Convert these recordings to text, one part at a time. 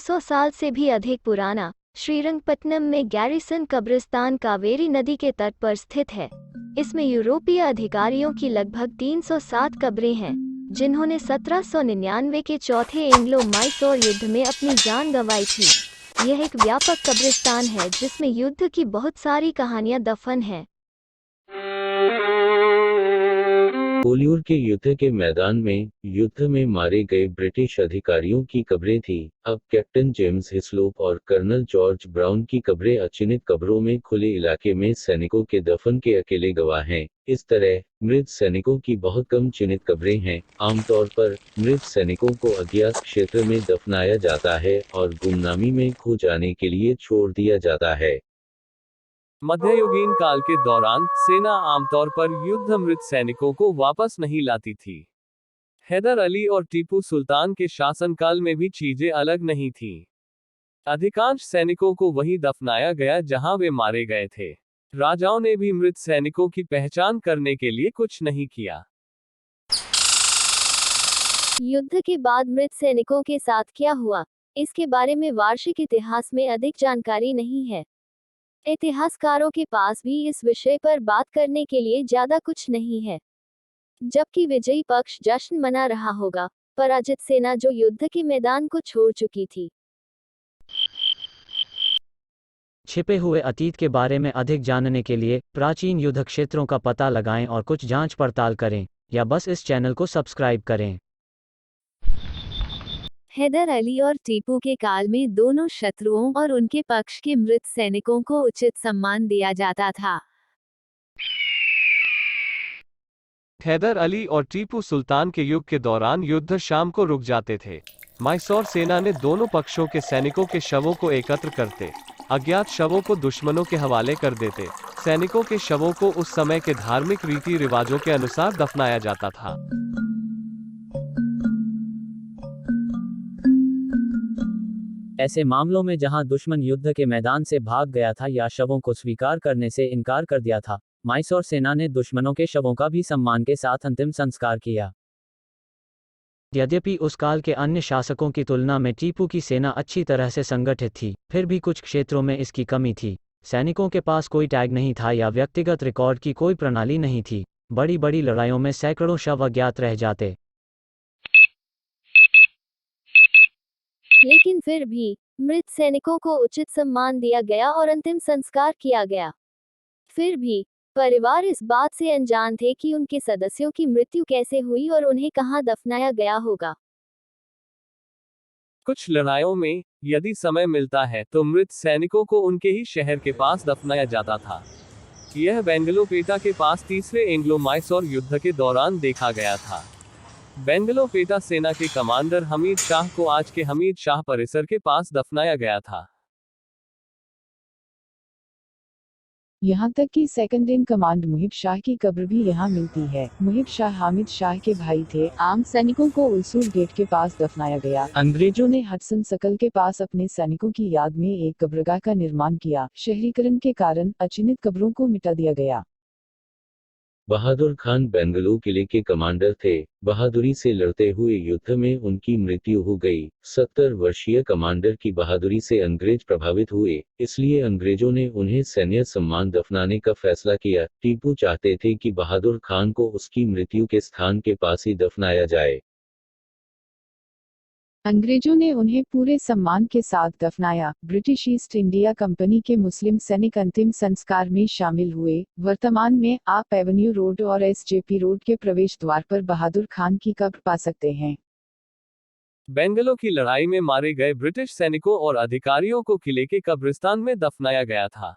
200 साल से भी अधिक पुराना श्रीरंगपट्टनम में गैरिसन कब्रिस्तान कावेरी नदी के तट पर स्थित है। इसमें यूरोपीय अधिकारियों की लगभग 307 कब्रें हैं, जिन्होंने 1799 के चौथे एंग्लो माइसोर युद्ध में अपनी जान गंवाई थी। यह एक व्यापक कब्रिस्तान है जिसमें युद्ध की बहुत सारी कहानियां दफन हैं। कोलियर के युद्ध के मैदान में युद्ध में मारे गए ब्रिटिश अधिकारियों की कब्रें थीं। अब कैप्टन जेम्स हिस्लोप और कर्नल जॉर्ज ब्राउन की कब्रें अचिन्हित कब्रों में खुले इलाके में सैनिकों के दफन के अकेले गवाह हैं। इस तरह मृत सैनिकों की बहुत कम चिन्हित कब्रें हैं। आमतौर पर मृत सैनिकों को अज्ञात क्षेत्र में दफनाया जाता है और गुमनामी में खो जाने के लिए छोड़ दिया जाता है। मध्ययुगीन काल के दौरान सेना आमतौर पर युद्ध मृत सैनिकों को वापस नहीं लाती थी। हैदर अली और टीपू सुल्तान के शासनकाल में भी चीजें अलग नहीं थीं। अधिकांश सैनिकों को वहीं दफनाया गया जहां वे मारे गए थे। राजाओं ने भी मृत सैनिकों की पहचान करने के लिए कुछ नहीं किया। युद्ध के बाद मृत सैनिकों के साथ क्या हुआ, इसके बारे में वार्षिक इतिहास में अधिक जानकारी नहीं है। इतिहासकारों के पास भी इस विषय पर बात करने के लिए ज्यादा कुछ नहीं है। जबकि विजयी पक्ष जश्न मना रहा होगा, पराजित सेना जो युद्ध के मैदान को छोड़ चुकी थी। छिपे हुए अतीत के बारे में अधिक जानने के लिए प्राचीन युद्ध क्षेत्रों का पता लगाएं और कुछ जांच पड़ताल करें, या बस इस चैनल को सब्सक्राइब करें। हैदर अली और टीपू के काल में दोनों शत्रुओं और उनके पक्ष के मृत सैनिकों को उचित सम्मान दिया जाता था। हैदर अली और टीपू सुल्तान के युग के दौरान युद्ध शाम को रुक जाते थे। मैसूर सेना ने दोनों पक्षों के सैनिकों के शवों को एकत्र करते, अज्ञात शवों को दुश्मनों के हवाले कर देते। सैनिकों के शवों को उस समय के धार्मिक रीति रिवाजों के अनुसार दफनाया जाता था। ऐसे मामलों में जहां दुश्मन युद्ध के मैदान से भाग गया था या शवों को स्वीकार करने से इनकार कर दिया था, मैसूर सेना ने दुश्मनों के शवों का भी सम्मान के साथ अंतिम संस्कार किया। यद्यपि उस काल के अन्य शासकों की तुलना में टीपू की सेना अच्छी तरह से संगठित थी, फिर भी कुछ क्षेत्रों में इसकी कमी थी। सैनिकों के पास कोई टैग नहीं था या व्यक्तिगत रिकॉर्ड की कोई प्रणाली नहीं थी। बड़ी बड़ी लड़ाइयों में सैकड़ों शव अज्ञात रह जाते। लेकिन फिर भी मृत सैनिकों को उचित सम्मान दिया गया और अंतिम संस्कार किया गया। फिर भी परिवार इस बात से अनजान थे कि उनके सदस्यों की मृत्यु कैसे हुई और उन्हें कहां दफनाया गया होगा। कुछ लड़ाइयों में यदि समय मिलता है तो मृत सैनिकों को उनके ही शहर के पास दफनाया जाता था। यह बेंगलोपेटा के पास तीसरे एंग्लो मैसूर युद्ध के दौरान देखा गया था। बेंगलोपेटा सेना के कमांडर हमीद शाह को आज के हमीद शाह परिसर के पास दफनाया गया था। यहाँ तक कि सेकंड इन कमांड मुहिब शाह की कब्र भी यहाँ मिलती है। मुहिब शाह हामिद शाह के भाई थे। आम सैनिकों को उलसूल गेट के पास दफनाया गया। अंग्रेजों ने हडसन सर्कल के पास अपने सैनिकों की याद में एक कब्रगाह का निर्माण किया। शहरीकरण के कारण अचिन्हित कब्रों को मिटा दिया गया। बहादुर खान बेंगलुरु किले के कमांडर थे। बहादुरी से लड़ते हुए युद्ध में उनकी मृत्यु हो गई। 70 वर्षीय कमांडर की बहादुरी से अंग्रेज प्रभावित हुए, इसलिए अंग्रेजों ने उन्हें सैन्य सम्मान दफनाने का फैसला किया। टीपू चाहते थे कि बहादुर खान को उसकी मृत्यु के स्थान के पास ही दफनाया जाए। अंग्रेजों ने उन्हें पूरे सम्मान के साथ दफनाया। ब्रिटिश ईस्ट इंडिया कंपनी के मुस्लिम सैनिक अंतिम संस्कार में शामिल हुए। वर्तमान में आप एवेन्यू रोड और एसजेपी रोड के प्रवेश द्वार पर बहादुर खान की कब्र पा सकते हैं। बेंगलो की लड़ाई में मारे गए ब्रिटिश सैनिकों और अधिकारियों को किले के कब्रिस्तान में दफनाया गया था।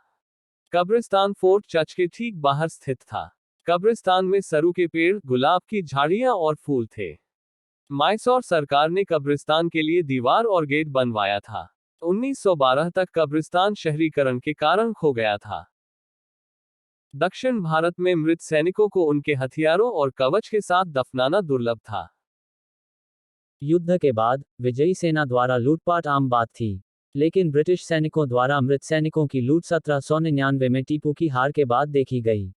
कब्रिस्तान फोर्ट चर्च के ठीक बाहर स्थित था। कब्रिस्तान में सरू के पेड़, गुलाब की झाड़ियां और फूल थे। मैसूर सरकार ने कब्रिस्तान के लिए दीवार और गेट बनवाया था। 1912 तक कब्रिस्तान शहरीकरण के कारण खो गया था। दक्षिण भारत में मृत सैनिकों को उनके हथियारों और कवच के साथ दफनाना दुर्लभ था। युद्ध के बाद विजयी सेना द्वारा लूटपाट आम बात थी, लेकिन ब्रिटिश सैनिकों द्वारा मृत सैनिकों की लूट 1799 में टीपू की हार के बाद देखी गई।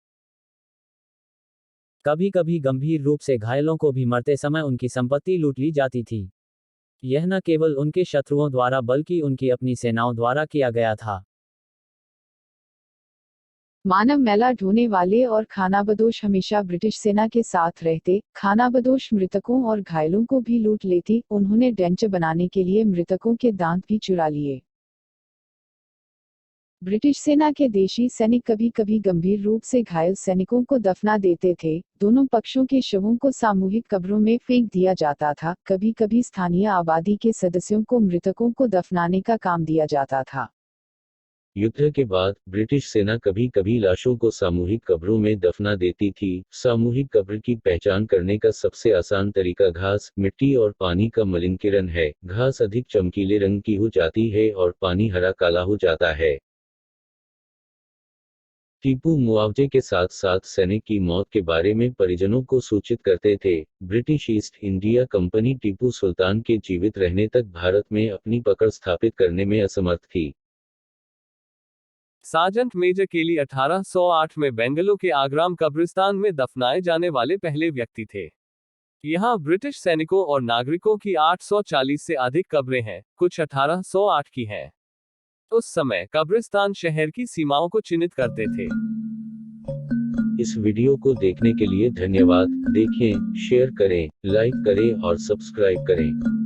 कभी कभी गंभीर रूप से घायलों को भी मरते समय उनकी संपत्ति लूट ली जाती थी। यह न केवल उनके शत्रुओं द्वारा बल्कि उनकी अपनी सेनाओं द्वारा किया गया था। मानव मैला ढोने वाले और खानाबदोश हमेशा ब्रिटिश सेना के साथ रहते। खानाबदोश मृतकों और घायलों को भी लूट लेती। उन्होंने डेंच बनाने के लिए मृतकों के दांत भी चुरा लिए। ब्रिटिश सेना के देशी सैनिक कभी कभी गंभीर रूप से घायल सैनिकों को दफना देते थे। दोनों पक्षों के शवों को सामूहिक कब्रों में फेंक दिया जाता था। कभी कभी स्थानीय आबादी के सदस्यों को मृतकों को दफनाने का काम दिया जाता था। युद्ध के बाद ब्रिटिश सेना कभी कभी लाशों को सामूहिक कब्रों में दफना देती थी। सामूहिक कब्र की पहचान करने का सबसे आसान तरीका घास, मिट्टी और पानी का मलिनीकरण है। घास अधिक चमकीले रंग की हो जाती है और पानी हरा काला हो जाता है। टीपू मुआवजे के साथ साथ सैनिक की मौत के बारे में परिजनों को सूचित करते थे। British East India company Tipu Sultan के जीवित रहने तक भारत में अपनी पकड़ स्थापित करने में असमर्थ थी। सार्जेंट मेजर केली 1808 में बेंगलुरु के आग्राम कब्रिस्तान में दफनाए जाने वाले पहले व्यक्ति थे। यहाँ ब्रिटिश सैनिकों और नागरिकों की 840 से अधिक कब्रें हैं, कुछ 1808 की हैं। उस समय कब्रिस्तान शहर की सीमाओं को चिन्हित करते थे। इस वीडियो को देखने के लिए धन्यवाद। देखें, शेयर करें, लाइक करें और सब्सक्राइब करें।